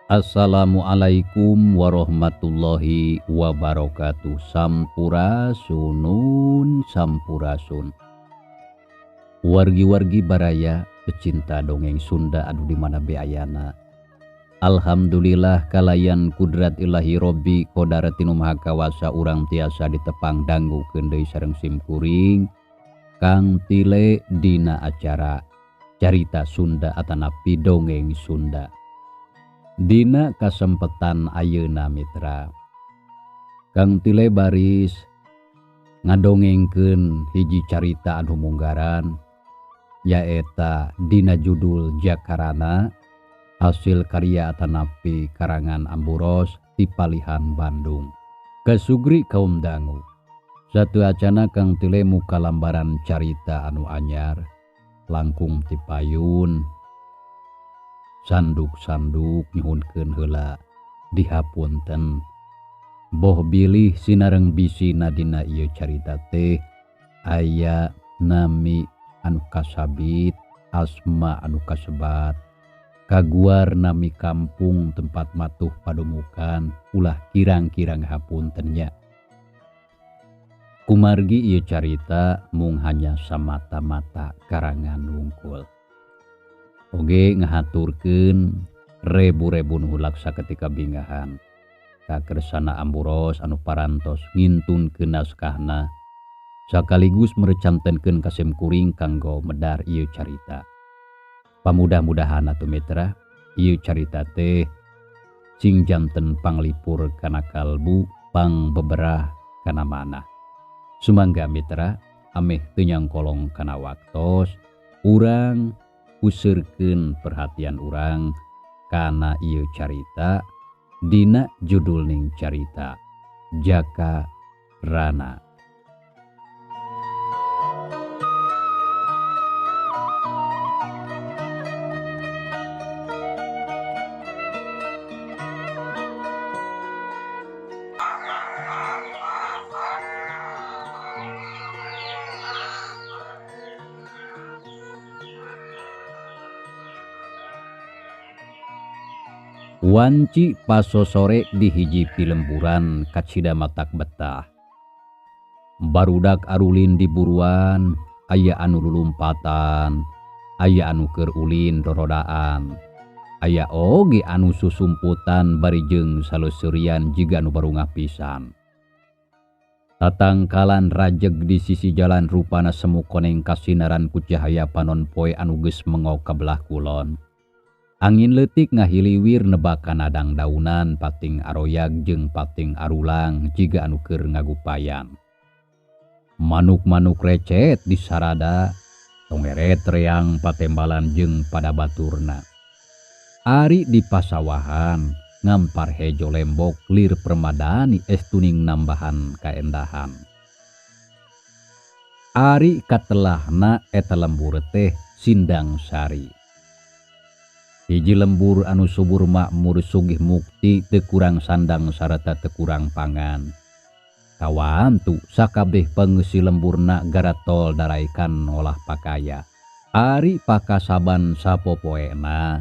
Assalamualaikum warahmatullahi wabarakatuh. Sampurasun. Wargi-wargi baraya pecinta dongeng Sunda anu di mana beayana. Alhamdulillah kalayan kudrat ilahi Robbi qodaratin maha kawasa urang tiasa ditepang dangu keundeuy sareng simkuring Kang Tile dina acara carita Sunda atanapi dongeng Sunda. Dina kasempetan ayeuna mitra Kang Tile baris ngadongengkeun hiji carita anu munggaran yaeta dina judul Jakarana hasil karya atanapi karangan Amburos ti Palihan Bandung. Kasugri kaum dangu satu acana Kang Tile muka lambaran carita anu anyar langkung ti payun sanduk-sanduk nyuhunkeun heula dihapunten boh bilih sinareng bisina dina ieu carita teh aya nami anu kasabit asma anu kasebat kaguar nami kampung tempat matuh padumukan ulah kirang-kirang hapuntennya. Kumargi ieu carita mung hanya samata-mata karangan wungkul. Oge ngahaturkeun rebu-rebun hulak saketika bingahan ka kersana Amburos anu parantos ngintunkeun naskahna sakaligus merecantenkeun ka simkuring kanggo medar ieu carita. Pamudah-mudahan atuh mitra ieu carita teh sing janten panglipur kana kalbu pang beberah kana manah. Sumangga mitra ameh teu nyangkolong kana waktos urang useurkeun perhatian urang kana ieu carita dina judulning carita Jakarana. Wanci paso sore di hiji pilemburan kacida matak betah. Barudak arulin di buruan, aya anu lulumpatan, aya anu keur ulin dorodaan, aya oge anu susumputan bari jeung saleuseurian jiga anu baru ngapisan. Tatangkalan rajeg di sisi jalan rupana semu koneng kasinaran ku cahaya panon poe anu geus mengok ka belah kulon. Angin leutik ngahiliwir nebakan adang daunan pating aroyag jeung pating arulang jiga anu keur ngagupayan. Manuk-manuk recet di sarada tongeret reang patembalan jeung pada baturna. Ari di pasawahan ngampar hejo lembok lir permadani estuning nambahan kaendahan. Ari katelahna eta lembur teh Sindang Sari. Hiji lembur anu subur makmur sugih mukti teu kurang sandang sarata teu kurang pangan. Kawantu sakabeh pangeusi lemburna garatol daraikan olah pakaya. Ari pakasaban sapopoena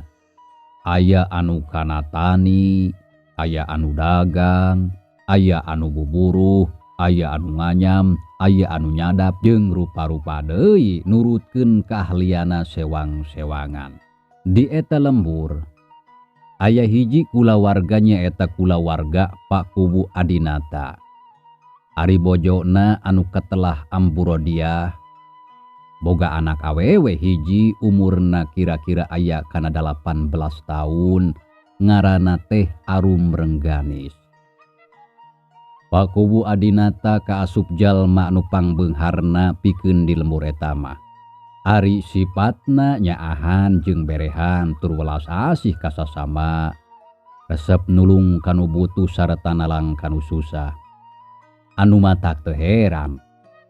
aya anu kana tani, aya anu dagang, aya anu buburuh, aya anu nganyam, aya anu nyadap jeung rupa-rupa deui nurutkeun keahliana sewang-sewangan. Di eta lembur aya hiji kulawarganya eta kulawarga Pak Kubu Adinata. Ari bojona anu katelah Amburodiah boga anak awewe hiji umurna kira-kira aya kana 18 tahun ngaranna teh Arum Rengganis. Pakuwu adinata kaasup jalma anu pangbeungharna pikeun di lembur eta mah. Ari sifatna nyaahan jeung berehan tur welas asih ka sasama. Resep nulung kanu butuh sarta nalang kanu susah. Anu matak teu heran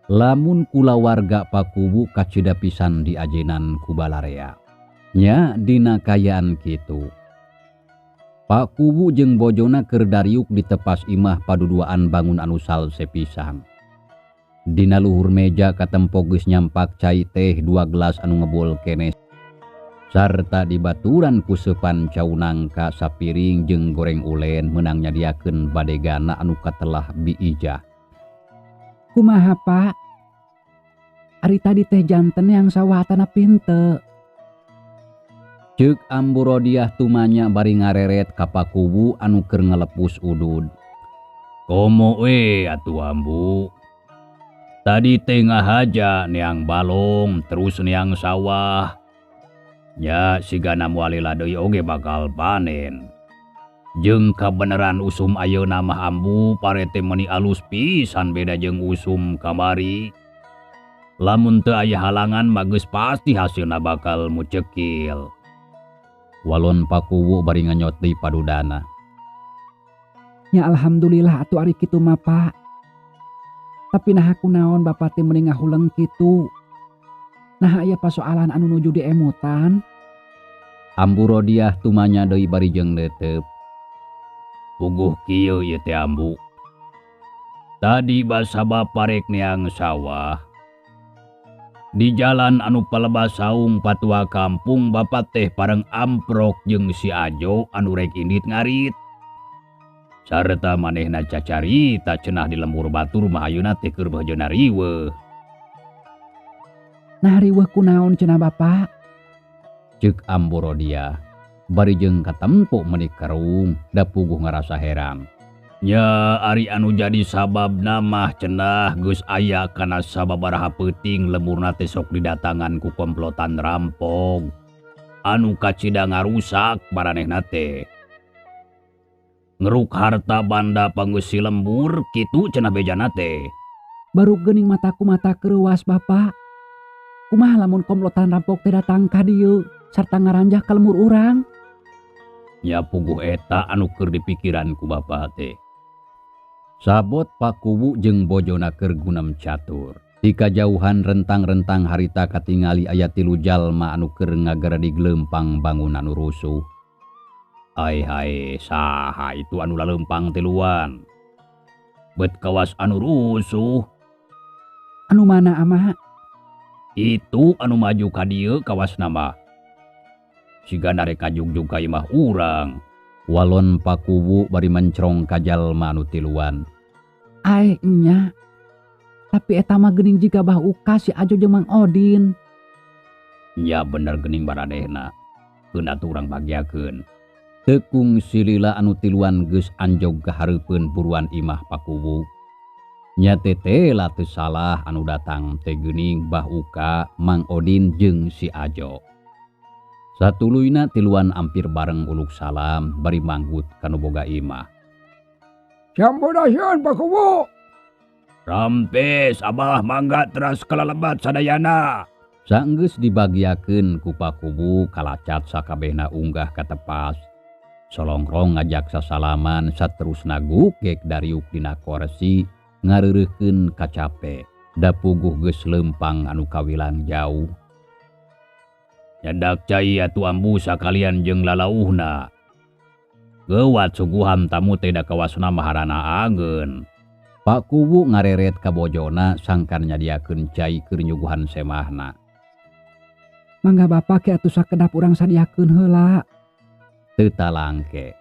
lamun kulawarga Pakuwu kacida pisan diajenan ku balarea. Nya dina kayaan kitu. Pakuwu jeung bojona keur dariuk di tepas imah paduduaan bangun anu salse pisan. Dina luhur meja katempo geus nyampak cai teh 2 gelas anu ngebul keneh. Sarta dibaturan ku seupan cau nangka sapiring jeung goreng ulen meunang nyadiakeun badegana anu katelah biijah. Kumaha Pak? Ari tadi teh janten yang sawatana pinte. Ceuk Ambu Rodiah tumanya bari ngareret ka Pakuwu anu keur ngalepus udud. Komo we atuh Ambu. Tadi teh ngahaja neang balong terus neang sawah. Nya sigana moalila deui oge bakal panen. Jeung kabeneran usum ayeuna mah Ambu parete meuni alus pisan beda jeung usum kamari. Lamun teu aya halangan mah geus pasti hasilna bakal mucekil. Walon Pakuwu bari nganyot deui padudana. Ya alhamdulillah atuh ari kitu mah Pak. Tapi nah kunaon Bapak teh meuni ngahuleng kitu. Nah aya pasoalan anu nuju diemutan. Ambu Rodiah tumanya deui bari jeung leuteup. Puguh kieu ieu teh Ambu. Tadi basa bapa rek neang sawah. Di jalan anu palebas saung patua kampung bapak teh pareng amprok jeung si Ajo anu rek indit ngarit. Sarta manehna cacarita cenah di lembur batur mah ayeuna teh keur beujeuna riweuh. Nah riweuh kunaon cenah Bapak? Ceuk Ambu Rodiah bari jeung katempo meuni kerung da puguh ngarasa heran. Nya ari anu jadi sababna mah cenah geus aya kana sababaraha peuting lemurna teh sok didatangan ku komplotan rampok anu kacida ngarusak maranehna teh. Ngeruk harta banda pangeusi lembur kitu cenah bejana teh. Baru geuning mataku mata kreuwas Bapak. Kumaha lamun komplotan rampok teh datang ka dieu sarta ngaranjah ka lembur urang? Nya puguh eta anu keur dipikiran ku bapa teh. Sabot Pakuwu jeung bojona keur gunem catur. Di kajauhan rentang-rentang harita katingali aya 3 jalma anu keur ngageredi gleumpang bangun anu rusuh. Hai saha itu anu laleumpang tiluan? Bet kawas anu rusuh. Anu mana Ama? Itu anu maju ka dieu kawasna mah. Sigana rek kajugjug ka imah urang. Walon Pakuwu bari mencrong ka jalma anu tiluan. Ae nya. Tapi eta mah geuning jiga bah uka si Ajo jeung Mang Odin. Nya bener geuning baranehna. Keun atuh urang bagyakeun. Tekung silila anu tiluan geus anjog ka hareupeun buruan imah Pakuwu. Nya teh lah teu salah anu datang teh geuning bah uka Mang Odin jeung si Ajo. Satuluyna tiluan ampir bareng uluk salam bari manggut kanu boga imah. Sampurasun Pakuwu. Rampes abah mangga teras kalalebat sadayana. Saenggeus dibagiakeun ku Pakuwu kalacat sakabehna unggah ka tepas. Solongrong ngajak sasalaman saterusna gugek dariuk dina kursi ngareureuhkeun kacape. Da puguh geus leumpang anu kawilang jauh. Nyadak cai atuh Ambu sakalian jeung lalauhna. Geuwat suguhan tamu teh da kawasna maharana angeun. Pakuwu ngareret ka bojona sangkan nyadiakeun cai keur nyuguhan semahna. Mangga Bapak ke atuh sakedap urang sadiakeun heula. Teu talangke.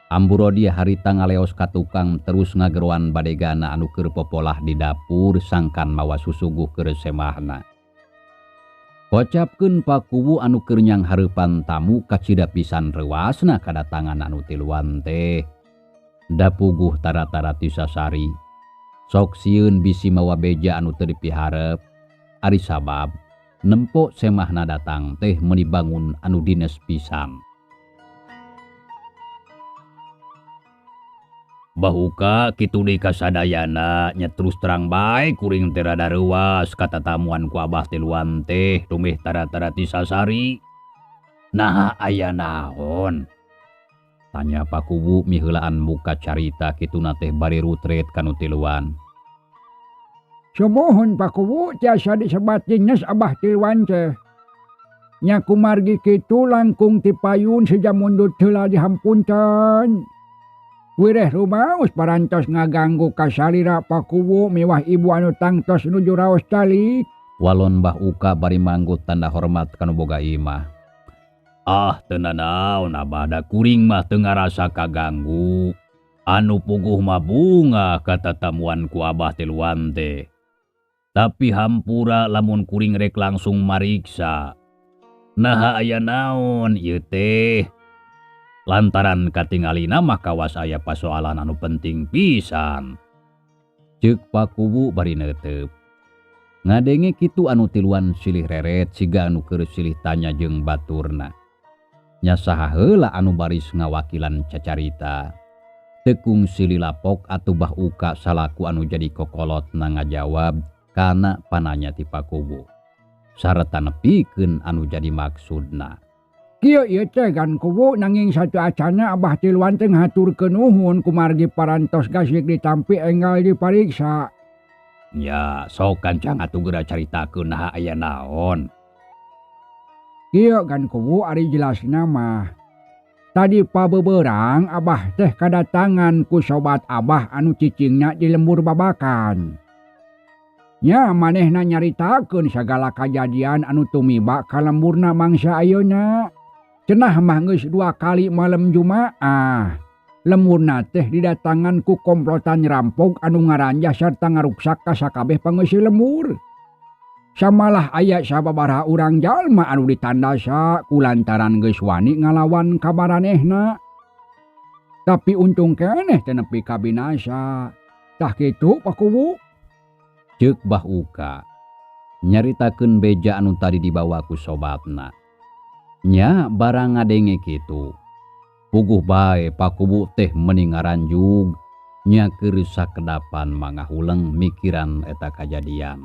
Ambu Rodiah harita ngaleos ka tukang terus ngageroan badegana anu keur popolah di dapur sangkan mawa susuguh keur semahna. Kocapkeun Pakuwu anu keur nyang hareupan tamu kacida pisan reuasna kadatangan anu tiluan teh. Da puguh tara-tara ti sasari. Sok sieun bisi mawa beja anu teu dipiharep. Ari sabab Nempo semahna datang teh menibangun anu dines pisan. Bahuka kitu di kasadayana nya terus terang bae kuring teh rada reuas kata tamuan ku abah tiluan teh tumeh tara-tara ti sasari. Nah aya naon? Tanya Pak Kubu miheulaan muka carita kituna teh bari rutret kanu tiluan. Sumohon Pak Kubu tiasa disebat dinas abah tiluan teh. Nya kumargi kitu langkung ti payun sejam mundur heula dihampunten. Wireh rumaos parantos ngaganggu kasalira Pak Kubu mewah ibu anu tangtos nuju raos calik. Walon Mbah Uka bari manggut tanda hormat kanu boga imah. Ah teu nanaon abah da kuring mah teu ngarasa kaganggu. Anu puguh mah bunga kata tamuan ku abah tiluan teh. Tapi hampura lamun kuring rek langsung mariksa. Nah aya naon ieu teh? Lantaran katingalina mah kawas aya pasoalan anu penting pisan. Ceuk Pak Kubu bari neuteup. Ngadenge kitu anu tiluan silih reret siga anu keur silih tanya jeung baturna. Nya saha heula anu baris ngawakilan cacarita. Tekung silih lapok atuh Mbah Uka salaku anu jadi kokolotna ngajawab kana pananya ti Pak Kubu. Sareta nepikeun anu jadi maksudna. Kieu ieu teh kan Kubu nanging satu acana abah tiluan teh ngaturkeun nuhun kumargi parantos gasik ditampi enggal dipariksa. Ya, sok kancang atuh geura caritakeun naha aya naon. Kieu kan Kubu ari jelasna mah. Tadi pabeberang abah teh kadatangan ku sobat abah anu cicingna di lembur babakan. Nya manehna nyaritakeun sagala kajadian anu tumiba ka lemburna mangsa ayeuna. Cenah mah geus 2 kali malam Jumaah. Lemurna teh didatangan ku komplotan nyerampok anu ngaranjah sarta ngaruksak ka sakabeh pangeusih lembur. Samalah aya sababaraha urang jalma anu ditandasa kulantaran geus wani ngalawan ka maranehna. Tapi untung keneh teu nepi ka binasa. Tah kitu Pak Kubu? Ceuk Mbah Uka. Nyaritakeun beja anu tadi dibawa ku sobatna. Nya barang ngadenge kitu. Puguh bae Pak Kubu teh meni ngaranjug nya keur sakedapan mangahuleng mikiran eta kajadian.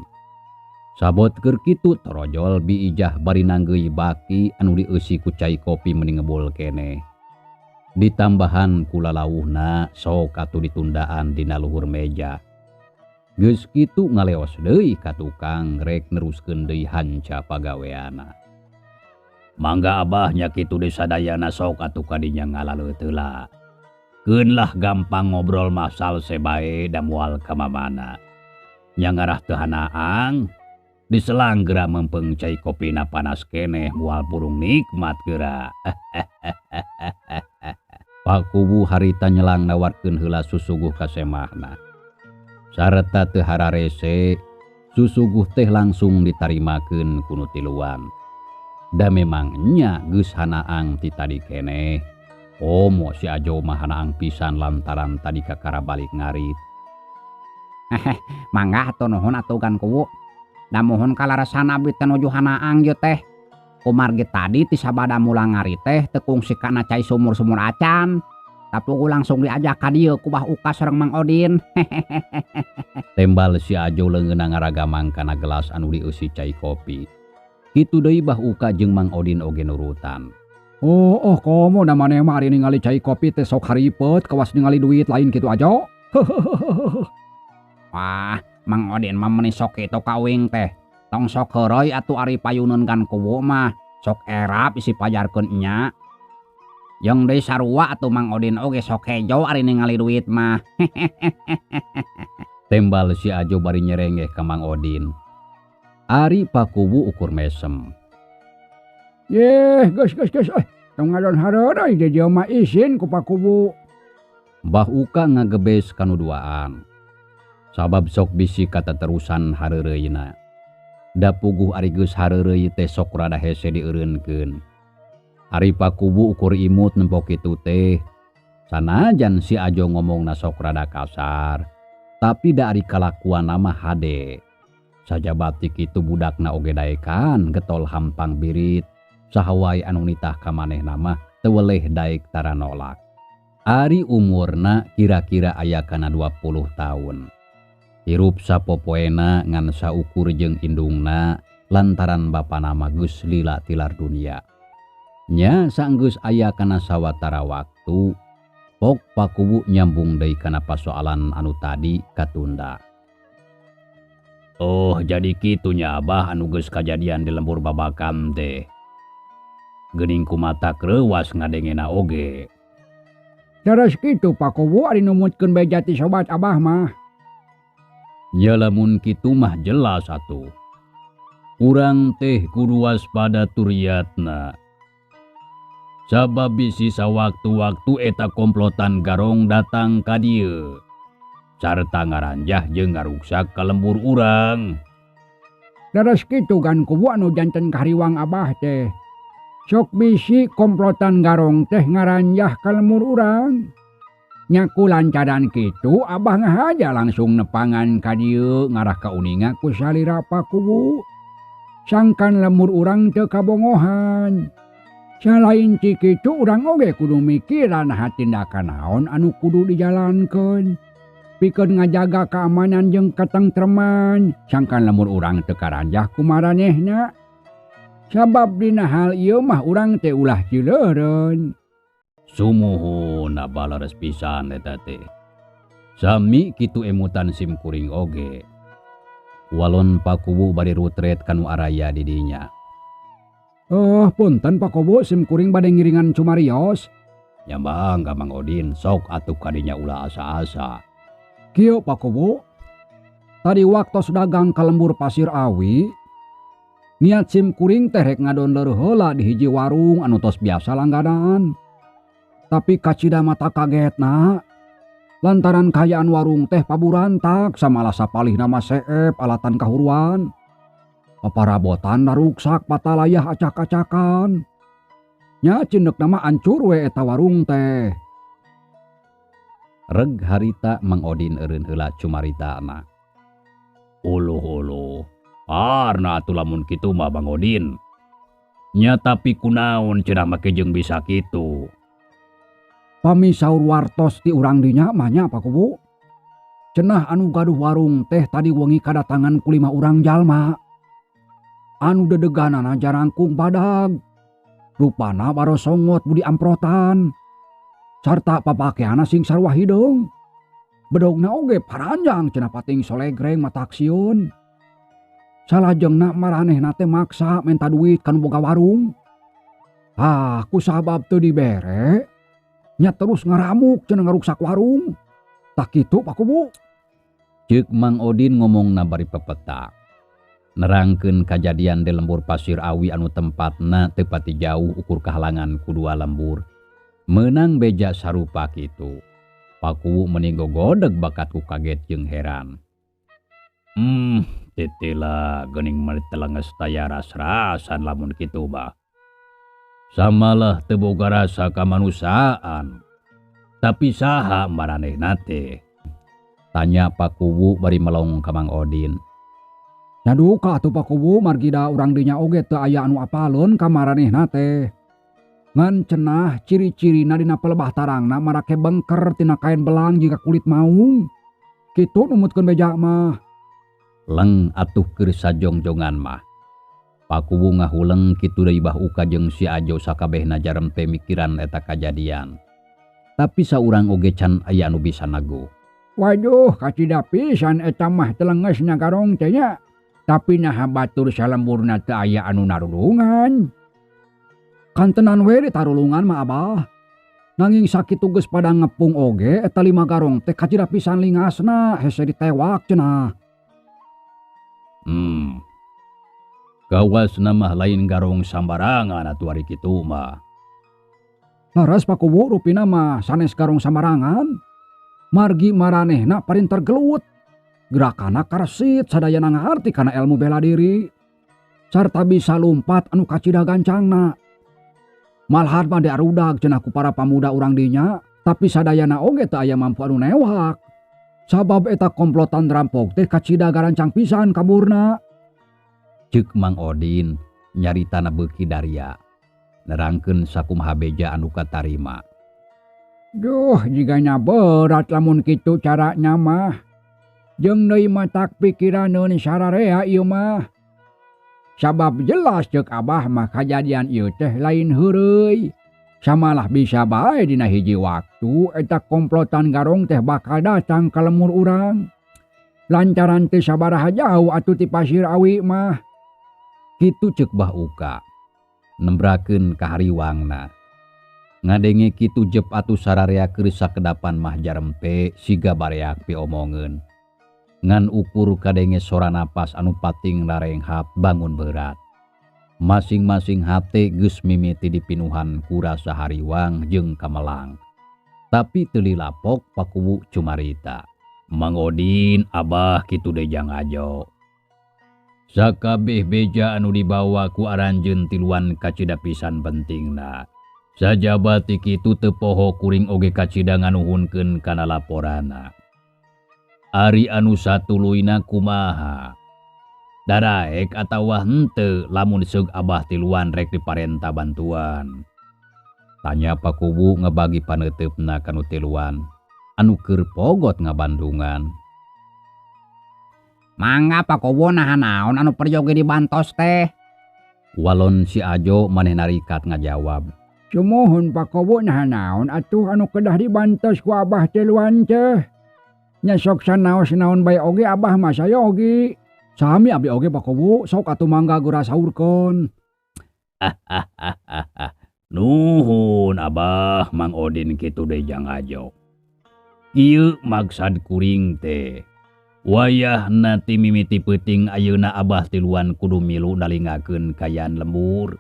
Sabot keur kitu torojol biijah bari nanggeui baki anu dieusi ku cai kopi meni ngebul keneh. Ditambahan kula lawuhna sok atuh ditundaan dina luhur meja. Geus kitu ngaleos deui ka tukang rek neruskeun deui hanca pagaweana. Mangga abah nya kitu deui sadayana sok atuh kadinya ngalaleuit heula. Keun lah gampang ngobrol masal sebae da moal ka mamana. Nya ngarah teu hanaang diselang geura mempeng cai kopina panas keneh moal purung nikmat geura. Pak Kubu harita nyelang nawarkeun heula susuguh ka semahna. Sareta teu hararese susuguh teh langsung ditarimakeun ku nu tiluan. Da memangnya geus hanaang ti tadi keneh. Omo si Ajo mah hanaang pisan lantaran tadi kakara balik ngarit. Mangga atuh nuhun atuh kan Kubu. Da mohon kalarasan abdi teh nuju hanaang ieu teh. Kumargi tadi ti sabada mulang ngarit teh teu kungsi kana cai sumur-sumur acan. Tapi langsung diajak ka dieu ku Mbah Uka sareng Mang Odin. Tembal si Ajo leungeunna ngaragamang kana gelas anu dieusi cai kopi. Kitu deui Mbah Uka jeung Mang Odin oge nurutan. Oh komo da maneh mah ari ningali cai kopi teh sok haripeut kawas ningali duit lain kitu Ajo. Wah, Mang Odin mah meuni sok kitu kawing teh. Tong sok heureui atuh ari payuneun kan Kubu mah. Sok erap isi pajarkeun nya. Yang deui sarua atuh Mang Odin oge sok hejo ari ningali duit mah. Tembal si Ajo bari nyerengeh ka Mang Odin. Ari Pak Kubu ukur mesem. Yeh, geus. Tong ngadon hareureuy di dieu mah izin ku Pak Kubu. Mbah Uka ngagebes kanu duaan. Sabab sok bisi kata terusan hareureuyna. Da puguh ari geus hareureuy teh sok rada hese dieureunkeun. Ari Pak Kubu ukur imut nempo kitu teh. Sanajan si Ajo ngomongna sok rada kasar, tapi da ari kalakuanna mah hade. Sajabat kitu budakna oge daekan getol hampang birit sahawai anu nitah ka manehna mah teu weleh daek tara nolak. Ari umurna kira-kira aya kana 20 taun. Hirup sapopoena ngan saukur jeung indungna lantaran bapana mah geus lila tilar dunia. Nya saenggeus aya kana sawatara waktu pok Pakuwu nyambung deui kana pasoalan anu tadi katunda. Oh jadi kitu nya Abah anu geus kajadian di lembur babakan teh. Geuning kumata kreuwas ngadengena oge. Terus kitu Pakuwu ari numutkeun beja ti sobat Abah mah. Nya lamun kitu mah jelas atuh. Urang teh kudu waspada turiatna. Sabab bisi sawaktu-waktu eta komplotan garong datang ka dieu. Sarta ngaranjah jeung ngaruksak ka lembur urang. Terus kitu kan kubu anu janten kahariwang Abah teh. Sok bisi komplotan garong teh ngaranjah ka lembur urang. Nyaku lancaran kitu Abah ngahaja langsung nepangan ka dieu ngarah ka uninga ku salira Pakuwu. Sangkan lembur urang teu kabongohan. Salain ti kitu urang oge kudu mikiran tindakan naon anu kudu dijalankeun. Pikeun ngajaga keamanan jeung katentreman. Sangkan lembur urang teu karanjah ku maranehna. Sabab dina hal ieu mah urang teh ulah cileureun. Sumuhun Abah leres pisan eta teh. Sami kitu emutan simkuring oge. Walon Pakuwu bari rutret kanu araya di dinya. Punten Pakuwu simkuring bade ngiringan cumarios. Nyambang ka Mang Odin sok atuh kadinya ulah asa-asa. Kieu Pakuwu. Tadi waktos dagang ka lembur Pasir Awi, niat simkuring teh rek ngadonler heula di hiji warung anu tos biasa langganan. Tapi kacida mata kagetna lantaran kayaan warung teh paburantak samalah sapalih nama seep alatan kahuruan. Paparabotan naruksak patalayah acak-acakan. Nya cindek nama ancur we eta warung teh. Reg harita Mang Odin eureun heula cumaritana. Uluh arna atuh lamun kitu mah Bang Odin. Nya tapi kunaon cenah make jeung bisa kitu. Pami saur wartos ti urang dinya mah nya Pakuwu. Cenah anu gaduh warung teh tadi wengi kadatangan ku 5 urang jalma. Anu dedeganana jarangkung badag. Rupana barosongot budi amprotan. Sarta papakeana sing sarua hideung. Bedogna oge paranjang cenah pating solegreng mata aksiun. Salajengna maranehna teh maksa menta duit kanu boga warung. Ku sabab teu dibere, nya terus ngaramuk cenah ngaruksak warung. Tak kitu Pakuwu. Ceuk Mang Odin ngomongna bari pepeta. Nerangkeun kajadian di lembur Pasir Awi anu tempatna teu pati jauh ukur kahalangan ku 2 lembur. Meunang beja sarupa kitu. Pakuwu meuni gogodeg bakat ku kaget jeung heran. Titila geuning meureut telenges taya ras-rasan lamun kitu mah. Samalah teu boga rasa kamanusaan. Tapi saha maranehna teh? Tanya Pakuwu bari melong ka Mang Odin. Nyaduka atuh Pakuwu margi da urang dinya oge teu aya anu apaleun ka maranehna teh. Ngan cenah ciri-cirina dina pelebah tarangna marake bengker tina kain belang jika kulit maung. Kitu numutkeun beja mah. Leng atuh keur sajongjongan mah. Pakuwu ngahuleng kitu deui Bah Uka jeung si Ajo sakabehna jarem teh mikiran eta kajadian. Tapi saurang oge can aya anu bisa nago. Waduh kacida pisan eta mah telengesna garong teh nya. Tapi nah batur salemburna teu aya anu narulungan. Kantenan we ditarulungan mah Abah. Nanging sakitu geus pada ngepung oge eta 5 garong teh kacida pisan lingasna hese ditewak cenah. Gawasna mah lain garong sambarangan atuh ari kitu mah. Laras Pakuwu rupina mah sanes garong sambarangan. Margi maranehna parinter gelut. Gerakana karsit sadayana ngarti kana ilmu bela diri. Sarta bisa lumpat anu kacida gancangna. Malhar mah diarudag cenah ku para pamuda urang dinya, tapi sadayana oge teu aya mampu anu newak. Sabab eta komplotan rampok teh kacida garancang pisan kaburna. Ceuk Mang Odin nyaritana beuki Daria. Nerangkeun sakumaha beja anu katarima. Duh, jiganya berat lamun kitu caranya mah. Jeung deui matak pikiraneun sararea ieu mah. Sabab jelas ceuk Abah mah kajadian ieu teh lain heureuy. Samalah bisa bae dina hiji waktu eta komplotan garong teh bakal datang ka lemur urang. Lantaran teu sabaraha jauh atuh ti Pasir Awi mah. Kitu ceuk Bah Uka. Nembrakeun ka hariwangna. Ngadenge kitu jep atuh sararea keur sakedapan mah jarempe siga bareak piomongeun. Ngan ukur kadenge sora napas anu pating larenghap bangun berat. Masing-masing hate geus mimiti dipinuhan ku rasa hariwang jeung kamelang. Tapi teu lilapok pakuwu cumarita. Mang Odin, Abah kitu deui jang ajo. Sakabeh beja anu dibawa ku aranjeun tiluan kacida pisan pentingna. Sajabat ti kitu teu poho kuring oge kacida nganuhunkeun kana laporana. Ari anu satuluyna kumaha? Daraek atawa henteu lamun seug Abah tiluan rek diparenta bantuan. Tanya pakubu ngebagi paneuteupeuna kanu tiluan anu keur pogot ngabandungan. Mangga pakubu nahan naon anu perjoge dibantos teh? Walon si Ajo maneh narikat ngajawab. Sumohon pakubu nahan naon atuh anu kedah dibantos ku Abah tiluan teh. Nya sok sanaos naon bae oge Abah mah saya oge. Sami abdi oge pakubu sok atuh mangga geura saurkeun. Nuhun Abah Mang Odin kitu deui jang ajo. Ieu maksad kuring teh. Wayahna ti mimiti peuting ayeuna Abah tiluan kudu milu nalingakeun kayaan lembur.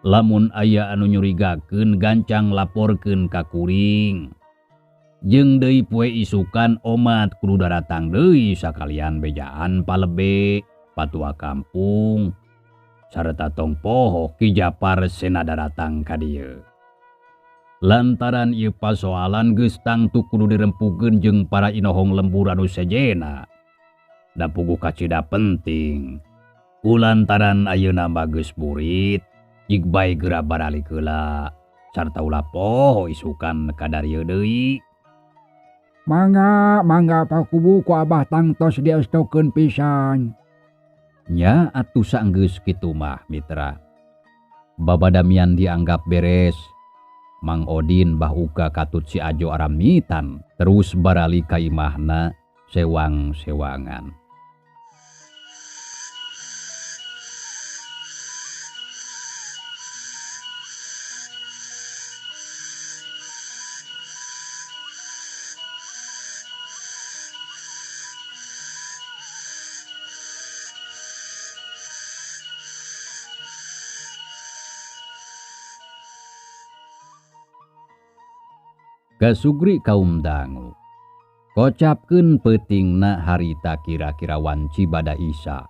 Lamun aya anu nyurigakeun gancang laporkeun ka kuring. Jeung deui poe isukan omat kudu daratang deui sakalian bejaan palebe, patua kampung, sareta tong poho Ki Japar sena daratang ka dieu. Lantaran ieu pasoalan geus tangtu kudu dirempukeun jeung para inohong lembur anu sejena. Da puguh kacida penting. Kulantaran ayeuna mah geus burit, jig bae geura baralik heula sarta ulah poho isukan ka darieu deui. Mangga pakubu ku Abah tangtos diestokeun pisan. Nya atuh saenggeus kitu mah mitra. Babadamian dianggap beres. Mang Odin Bah Uka katut si Ajo aramitan terus barali ka imahna sewang-sewangan. Kasugri kaum dangu. Kocapkeun peutingna harita kira-kira wanci bada Isa.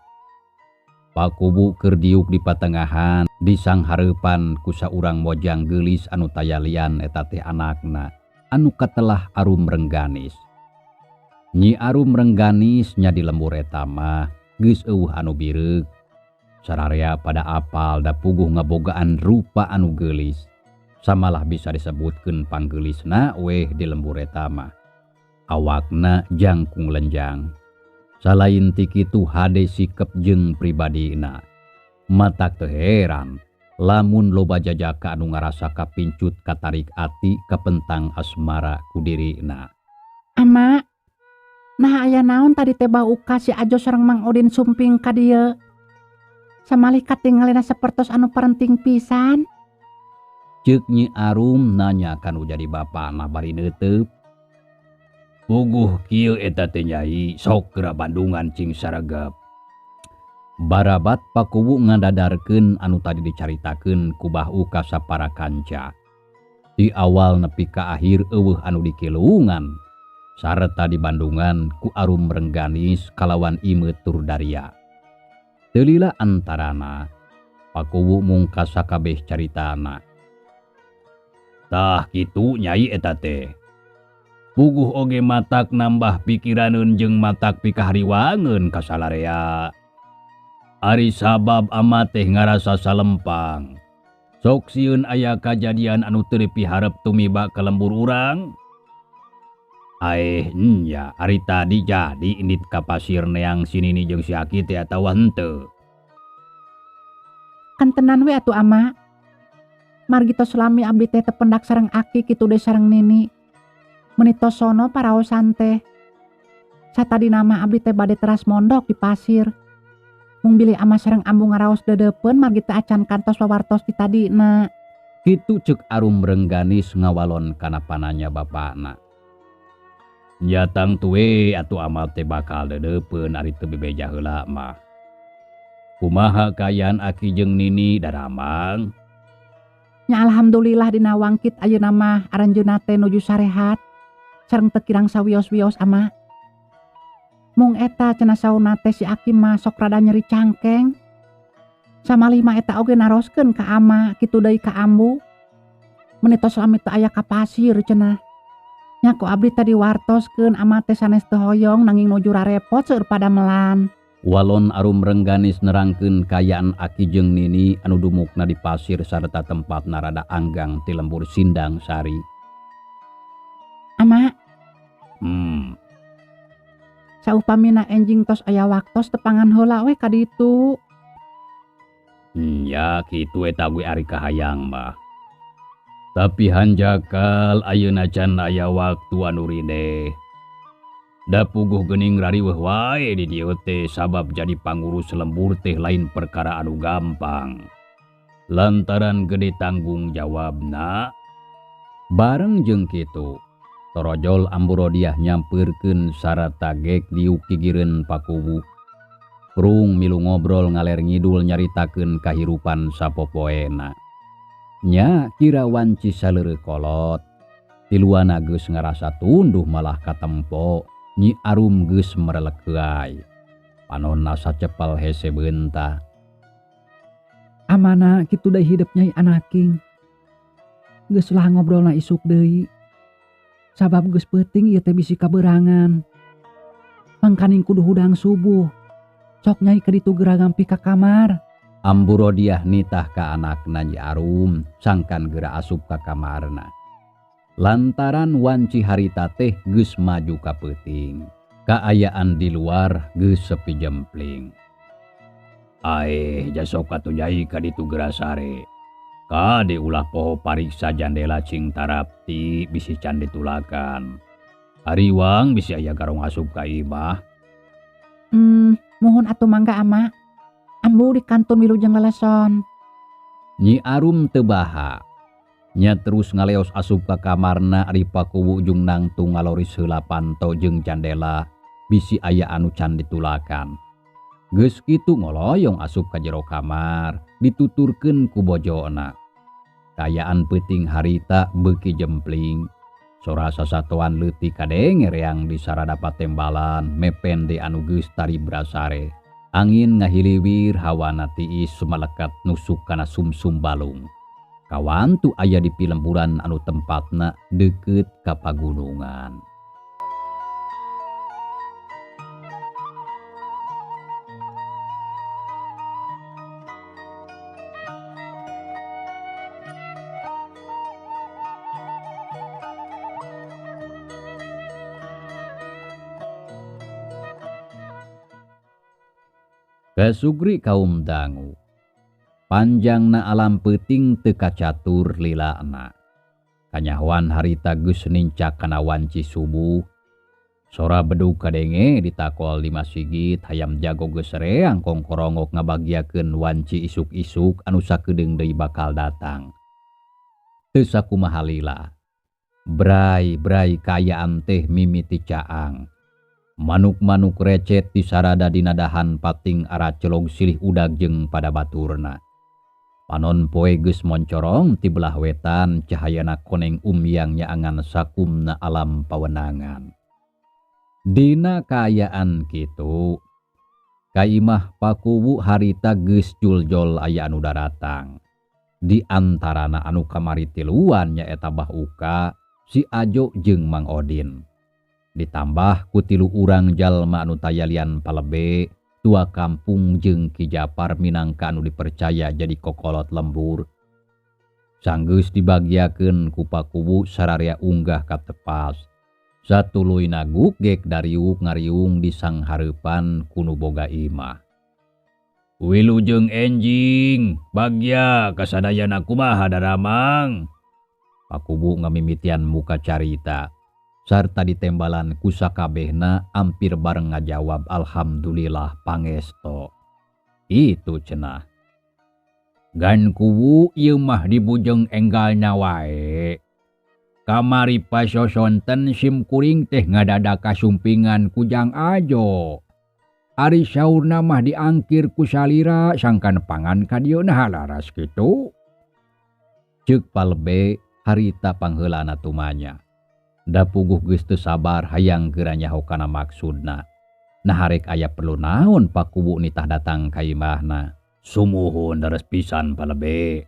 Pakubu keur diuk di patengahan disang hareupan ku saurang mojang geulis anu tayalian eta teh anakna anu katelah Arum Rengganis. Nyi Arum Rengganis nya di lembur eta mah geus eueuh anu bireuk. Sararea pada apal da puguh ngabogaan rupa anu geulis. Samalah bisa disebutkeun panggeulisna weh di lembur eta mah. Awakna jangkung lenjang. Salain ti kitu hade sikep jeung pribadina. Matak teu heran lamun loba jajaka anu ngarasa kapincut katarik ati kapentang asmara ku dirina. Ama, nah aya naon tadi teh Bah Uka si Ajo sareng Mang Odin sumping ka dieu? Samalih katingalina sapertos anu parenting pisan. Ceuk Nyi Arum nanya kanu jadi bapana bari neuteup. Puguh kieu eta teh Nyai sok geura bandungan cing saregep. Barabat pakuwu ngadadarkeun anu tadi dicaritakeun ku Bah Uka sapara kanca. Di awal nepi ka akhir eueuh anu dikilungan sarta di Bandungan ku Arum Rengganis kalawan Imeut Turdaria. Teu lila antarana pakuwu mungkas sakabeh caritana. Tah kitu Nyai eta teh. Puguh oge matak nambah pikiraneun jeung matak pikahariwangeun ka salarea. Ari sabab ama teh ngarasa salempang. Sok sieun aya kajadian anu teu dipiharep tumiba ka lembur urang. Nya ari tadi jadi indit ka pasir neang sinini jeung si Aki teh atawa henteu. Kan tenan we atuh ama. Margi tos lami abdi teh tependak sareng Aki kitu deui sareng Nini. Meuni tos sono paraosan teh. Satadi nama abdi teh bade teras mondok di pasir. Mung bilih ama sareng ambu ngaraos dedeupeun margi teh acan kantos wawartos di tadina. Kitu ceuk Arum Rengganis ngawalon kana pananya bapakna. Nyatang tuwe atuh amal teh bakal dedeupeun ari teu bebeja heula mah. Kumaha kayaan Aki jeung Nini daramang? Nya alhamdulillah dina wangkit ayeuna mah aranjeunna teh nuju sarehat sareng teu kirang sawios-wios ama. Mung eta cenah sauna teh si Aki mah sok rada nyeri cangkeng. Samalih mah eta oge naroskeun ka ama kitu deui ka ambu. Meuni tos lami teu aya ka pasir cenah. Nya ku abdi tadi wartoskeun ama teh sanes teu hoyong nanging nuju rarepot seueur padamelan. Walon Arum Rengganis nerangkeun kayaan Aki jeung Nini anu dumukna di pasir sarta tempatna rada anggang ti lembur Sindang Sari. Ama, saupamina enjing tos aya waktos tepangan heula we ka ditu. Ya kitu eta gue ari kahayang mah. Tapi hanjakal ayeuna can aya waktu anu ride. Da puguh geuning rariweuh wae di dieu teh sabab jadi pangurus lembur teh lain perkara anu gampang. Lantaran gede tanggung jawabna. Bareng jeung kitu, torojol Amburodiah nyampeurkeun sarata gek diukigireun Pakuwu. Prung milu ngobrol ngaler ngidul nyaritakeun kahirupan sapopoena. Nya kira wanci saleureuk kolot. Tiluana geus ngarasa tunduh malah katempo. Nyi Arum geus merelek heai. Panonna sacepel hese beunta. Amana kitu deui hidup Nyai Anaking. Geus lah ngobrolna isuk deui. Sabab geus peuting ieu teh bisi kaberangan. Mangkaning kudu hudang subuh. Sok Nyai ka ditu geura ngampi ka kamar. Amburodiah nitah ka anakna Nyi Arum sangkan geura asup ka kamarna. Lantaran wanci harita teh geus maju ka peuting. Kaayaan di luar geus sepi jempling. Jasok atuh Nyai ka ditu geura sare. Kade ulah poho pariksa jandela cing tarapti bisi can ditulakan. Hariwang bisi aya garong asup ka imah. Mohon atuh mangga ama. Ambu di kantun wilujeng leleson. Nyi Arum teu baha. Nya terus ngaleos asup ka kamarna ari Pakuwu ujung nangtung ngaloris heula panto jeung jandela bisi aya anu can ditulakan. Geus kitu ngoloyong asup ka jero kamar dituturkeun ku bojona. Kayaan peuting harita beuki jempling. Sora sasatoan leutik kadenge reang di sarada patembalan mepende anu geus tari brasare. Angin ngahiliwir hawana tiis sumalekat nusuk kana sumsum balung. Kawan tu aya di pilemburan anu tempatna deukeut ka pagunungan. Kasugri kaum dangu. Panjangna alam peuting teu kacatur lilana. Kanyahoan harita geus nincak kana wanci subuh. Sora bedug kadenge ditakol di masigit hayam jago geus reang kongkorongok ngabagiakeun wanci isuk-isuk anu sakedeung deui bakal datang. Teu sakumaha lila. Brai-brai kayaan teh mimiti caang. Manuk-manuk recet di sarada dina dahan pating ara celog silih udag jeung pada baturna. Panon poe geus moncorong ti belah wetan cahayana koneng umyang nyaangan sakumna alam pawenangan. Dina kaayaan kitu, ka imah Pakuwu harita geus juljol aya anu daratang. Di antarana anu kamari tiluan nyaeta Bah Uka si Ajo jeung Mang Odin. Ditambah ku 3 urang jalma anu tayalian palebe, tua kampung jeung Ki Japar minangka anu dipercaya jadi kokolot lembur. Sanggeus dibagiakeun ku Pakuwu sararea unggah ka tepas. Satuluy naguk gek dariuk ngariung di sang hareupan kunu boga imah. Wilujeng enjing, bagya kasadayana kumaha daramang. Pakuwu ngamimitian muka carita, sarta ditembalan ku sakabehna ampir bareng ngajawab alhamdulillah pangesto. Itu cenah. Gan kuwu ieu mah dibujeng enggalna wae. Kamari pasosonten sim kuring teh ngadada kasumpingan kujang Ajo. Ari saurna mah diangkir ku salira sangkan pangan ka dieu nah laras kitu. Ceuk palebe harita pangheulana tumanya. Da puguh geus teu sabar hayang geura nyaho kana maksudna. Nah harek aya perlu naon Pakuwu nitah datang ka imahna. Sumuhun daras pisan palebe.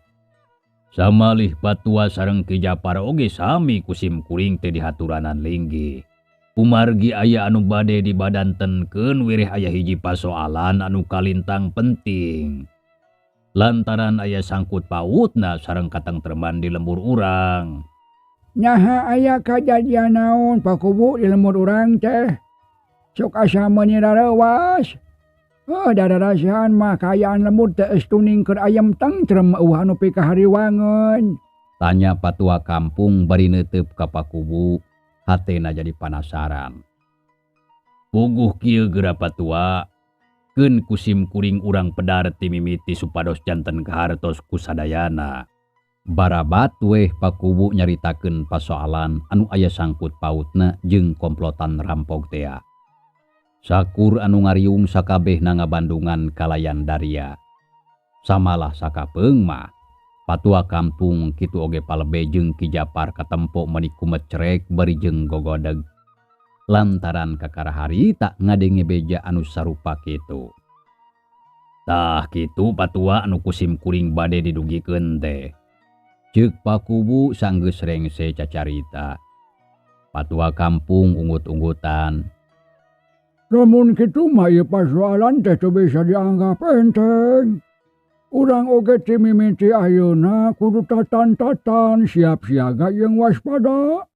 Samalih Patua sareng Ki Japar oge sami kusim kuring teh dihaturanan linggih. Umargi aya anu bade dibadantenkeun wirih aya hiji pasoalan anu kalintang penting. Lantaran aya sangkut pautna sareng katengtreman di lembur urang. Nyaha aya kajadian naon Pakuwu di lembur urang teh? Sok asa meuni rarewas. Dararasaan mah kayaan lembur teh estu ningker ayam tentrem anu pikahariwangeun. Tanya Patua kampung bari neuteup ka Pakuwu. Hatena jadi penasaran. Puguh kieu geura Patua, keun kusim kuring urang pedar ti mimiti supados janten kahartos kusadayana. Barabat weh Pakuwu nyaritakeun pasoalan anu aya sangkut pautna jeung komplotan rampok tea. Sakur anu ngariung sakabehna ngabandungan kalayan Daria. Samalah sakapeung mah Patua kampung kitu oge palebe jeung Ki Japar katempo meuni kumecrek bari jeung gogodeg. Lantaran kakara harita ngadenge beja anu sarupa kitu. Tah kitu Patua anu kusim kuring bade didugikeun teh. Ceuk Pakuwu sanggeus rengse cacarita. Patua kampung unggut-unggutan. Lamun kitu mah ieu pasoalan teh teu bisa dianggap enteng. Urang oge ti mimiti ayeuna kudu tatan-tatan siap siaga jeung waspada.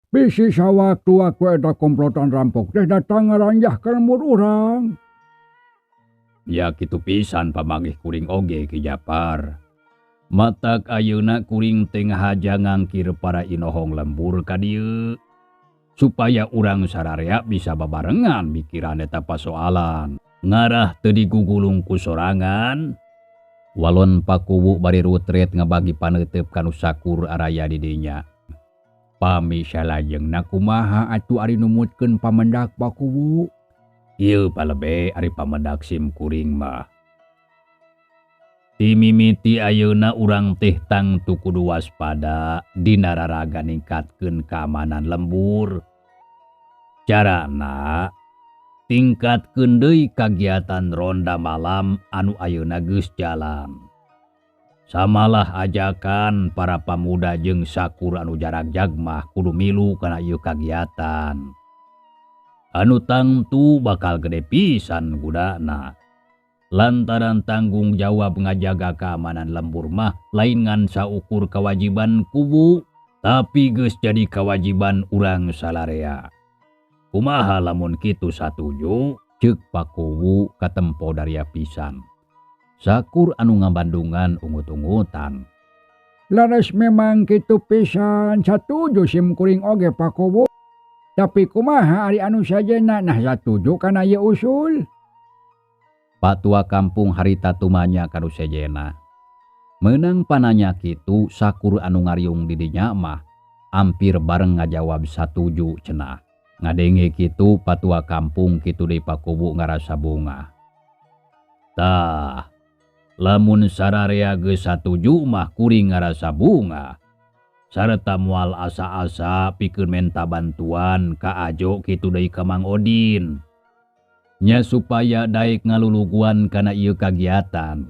Bisi sawaktu-waktu eta komplotan rampok teh datang ngaranjah ka lembur urang. Ya kitu pisan pamanggih kuring oge Ki Japar. Matak ayeuna kuring teh ngahaja ngangkir para inohong lembur ka dieu. Supaya urang sararea bisa babarengan mikiran eta pasoalan. Ngarah teu digugulung ku sorangan. Walon Pakuwu bari rutret ngabagi paneuteub kanu sakur araya di dinya. Pami salajengna kumaha atuh ari numutkeun pamendak Pakuwu? Ieu palebe ari pamendak sim kuring mah. Ti mimiti ayeuna urang teh tangtu kudu waspada dina raraga ningkatkeun keamanan lembur. Carana tingkatkeun deui kagiatan ronda malam anu ayeuna geus jalan. Samalah ajakan para pamuda jeung sakur anu jarak jagmah kudu milu kana ieu kagiatan. Anu tangtu bakal gede pisan gudana. Lantaran tanggung jawab ngajaga keamanan lembur mah lain ngan saukur kewajiban kubu, tapi geus jadi kewajiban urang salarea. Kumaha lamun kitu satuju? Ceuk Pakuwu katempo Daria pisan. Sakur anu ngabandungan ungut-ungutan. Laras memang kitu pisan satuju sim kuring oge Pakuwu. Tapi kumaha ari anu sajena nah satuju kana ieu usul? Patua kampung harita tumanya kanu sejena. Meunang pananya kitu sakur anu ngariung di dinya mah ampir bareng ngajawab satuju cenah. Ngadenge kitu Patua kampung kitu deui Pakuwu ngarasa bunga. Tah, lamun sararea geus satuju mah kuring ngarasa bunga. Sarta moal asa-asa pikeun menta bantuan ka Ajo kitu deui ka Mang Odin. Nya supaya daek ngaluluguan kana ieu kagiatan.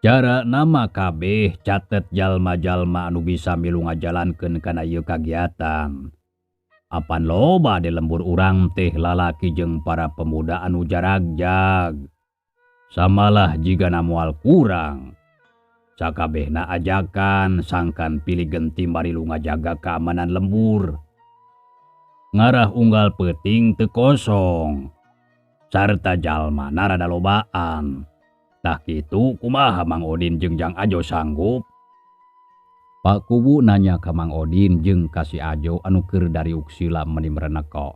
Cara nama kabeh catet jalma-jalma anu bisa milu ngajalankeun kana ieu kagiatan. Apan loba di lembur urang teh lalaki jeung para pemuda anu jaragjag. Samalah jika namual kurang. Sakabehna ajakan sangkan pilih genti marilu ngajaga keamanan lembur. Ngarah unggal peuting teu kosong. Sarta jalma narada lobaan. Tah kitu kumaha Mang Odin jeung Jang Ajo sanggup? Pak Kubu nanya ka Mang Odin jeung ka si Ajo anu keur dari uksila meni mereneko.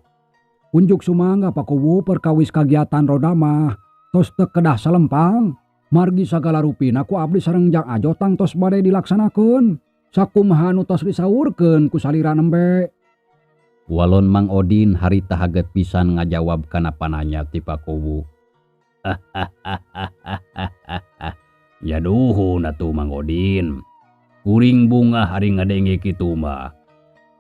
Unjuk sumangga Pak Kubu perkawis kagiatan roda mah tos teu kedah salempang. Margi sagala rupina ku abdi sareng Jang Ajo tang tos bade dilaksanakeun. Sakumaha anu tos disaurkeun ku salira nembe. Walon Mang Odin harita haget pisan ngajawab kana pananya ti Pak Kubu. Ya duhun atuh Mang Odin. Kuring bunga hari ngadenge kitu mah.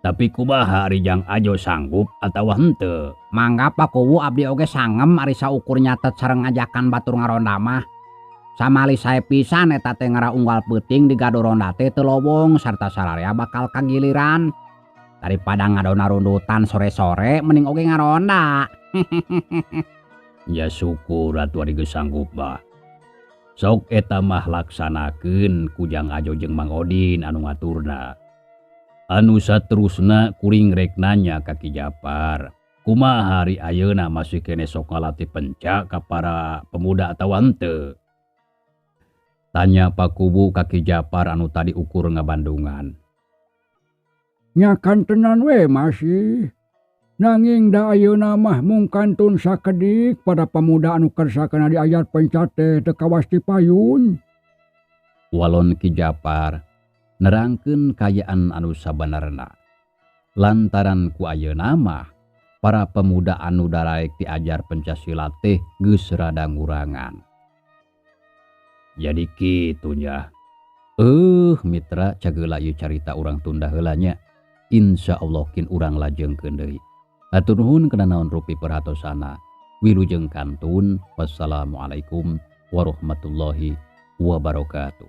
Tapi kumaha ari Jang Ajo sanggup atawa henteu? Mangga Pak Kuwu abdi oge sangem ari saukur nyatet sareng ngajakan batur ngaronda mah. Samali sae pisan eta teh ngara unggal peuting di gado ronda teh teu lowong sarta salarea bakal kagiliran. Daripada ngadona rundutan sore-sore mending oge ngaronda. Ya syukur atuh ari geus sanggup mah. Sok eta mah laksanakeun ku Jang Ajo jeung Mang Odin anu ngaturna. Anu saterusna kuring rek nanya ka Ki Japar. Kumaha hari ayeuna masih kene sok ngalatih penca ka para pemuda atawa henteu? Tanya Pak Kubu ka Ki Japar anu tadi ukur ngabandungan. Nya kantenan we masih. Nanging da ayeuna mah mung kantun sakedik pada pemuda anu kersa kana diajar penca teh teu kawas dipayun. Walon Ki Japar nerangkeun kayaan anu sabenerna. Lantaran ku ayeuna mah para pemuda anu daraek diajar Pencasilat teh geus rada ngurangan. Jadi kitu nya. Mitra cageula ieu carita urang tunda heula nya. Insyaallah kin urang lajengkeun deui. Hatur nuhun kana naon rupi perhatosana. Wilujeng kantun. Wassalamualaikum warahmatullahi wabarakatuh.